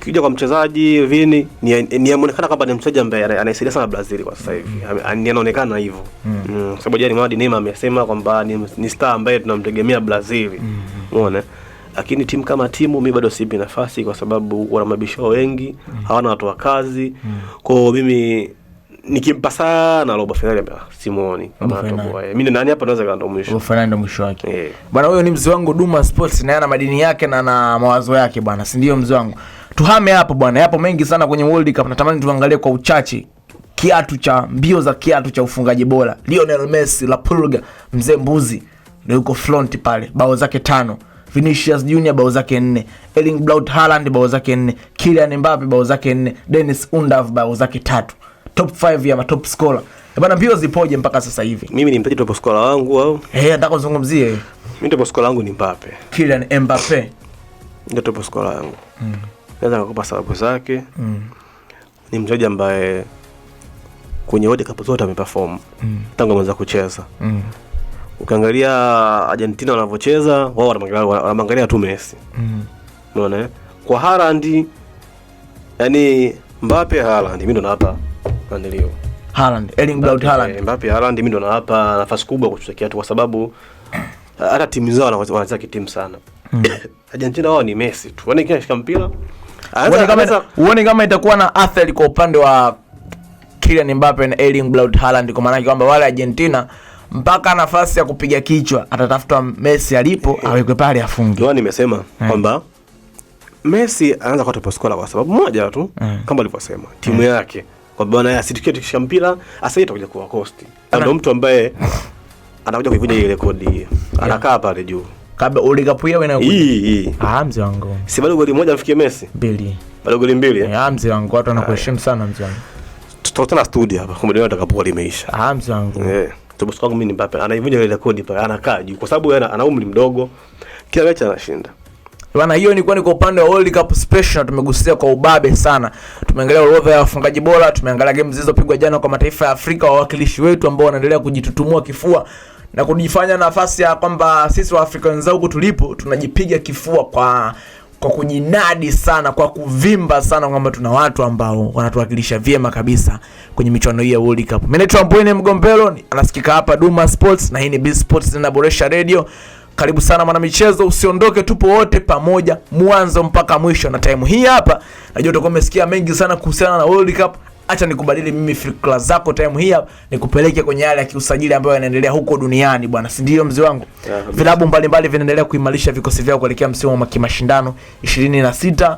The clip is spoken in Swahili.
tukija kwa mchezaji Vini ni ameonekana kwamba ni mchezaji ambaye anaisaidia sana Brazil kwa sasa hivi. Anaonekana hivyo. Sababu jana Mwadi Neymar amesema kwamba ni star ambaye tunamtegemea Brazil. Umeona? Lakini timu kama timu mimi bado sipi nafasi kwa sababu wana mabisho wengi, hawana watu wa kazi. Kwa hiyo mimi nikimpa sana robo finali simuoni kama atakuwa. Mimi nani hapa naweza kaenda mwisho. Robo finali ndo mwisho wake. Bwana huyo ni mzee wangu Duma Sports na yana madini yake na mawazo yake bwana. Si ndio mzee wangu? Tuhame hapo bwana. Yapo mengi sana kwenye World Cup. Natamani tuangalie kwa uchache kiatu cha mbio za kiatu cha ufungaji bora. Lionel Messi la Pulga, mzee mbuzi ndio yuko front pale. Bao zake 5. Vinicius Junior bao zake 4, Erling Braut Haaland bao zake 4, Kylian Mbappe bao zake 4, Dennis Undav bao zake 3. Top 5 ya top scorer. Bwana mbio zipoje mpaka sasa hivi? Mimi ni mtaji top scorer wangu au? Nataka kuzungumzie. Mimi top scorer wangu ni Mbappe. Kylian Mbappe ndio top scorer wangu. Naweza kukupa sababu zake. Ni mchezaji ambaye kwenye World Cup zote ameperform tangu ameanza kucheza. Ukiangalia Argentina wanavyocheza, wao wanaangalia tu Messi. Unaona? Kwa Haaland, yani Mbappe Haaland mimi ndo nawapa ndio. Haaland, Erling Braut Haaland. Mbappe Haaland mimi ndo nawapa nafasi kubwa kuchukua tu kwa sababu hata timu zao wanacheza kitimu sana. Argentina wao ni Messi tu. Wani kishika mpira. Uone kama itakuwa na athari kwa upande wa Kylian Mbappe na Erling Braut Haaland kwa maana kwamba wale Argentina mpaka nafasi ya kupiga kichwa atatafuta Messi alipo awekwe pale afunge. Ndio nimesema kwamba Messi anaanza kwa top scorer kwa sababu moja tu kama alivyosema timu yake kwa bwana yeye asitikie tukisha mpira asaita kuja kuwa cost. Ndio mtu ambaye anakuja kuivunja ile rekodi. Anakaa pale juu. Kabla World Cup yao inakuja. Hii. Mzee wangu. Si bado goli moja mfikie Messi? 2. Bado goli 2. Mzee wangu watu wanakuheshimu sana mzee wangu. Tutakutana studio hapa kwa ndio atakapokuwa limeisha. Mzee wangu. Top scorer mimi ni Mbappe. Anaivunja ile rekodi pale, anakaa juu kwa sababu ana umri mdogo. Kila mechi anashinda. Bwana hiyo ilikuwa ni kwa upande wa World Cup special, tumegusia kwa ubabe sana. Tumeangalia orodha ya wafungaji bora, tumeangalia games zilizopigwa jana kwa mataifa ya Afrika, wawakilishi wetu ambao wanaendelea kujitutumua kifua na kujifanya nafasi ya kwamba sisi wa Afrika wenzao huko tulipo tunajipiga kifua kwa kujinadi sana, kwa kuvimba sana kwamba tuna watu ambao wanatuwakilisha vyema kabisa kwenye michuano hii ya World Cup. Mimi naitwa Mbwene Mgombelo, anasikika hapa Duma Sports na hii ni B Sports na Boresha Radio. Karibu sana mwana michezo, usiondoke, tupo wote pamoja mwanzo mpaka mwisho. Na time hii hapa najua utakuwa umesikia mengi sana kuhusiana na World Cup. Acha nikubadili mimi fikra zako time hii hapa, nikupeleke kwenye yale ya kiusajili ambayo yanaendelea huko duniani bwana. Si ndio mzee wangu? Vilabu mbalimbali vinaendelea kuimarisha vikosi vyao kuelekea msimu wa mashindano 26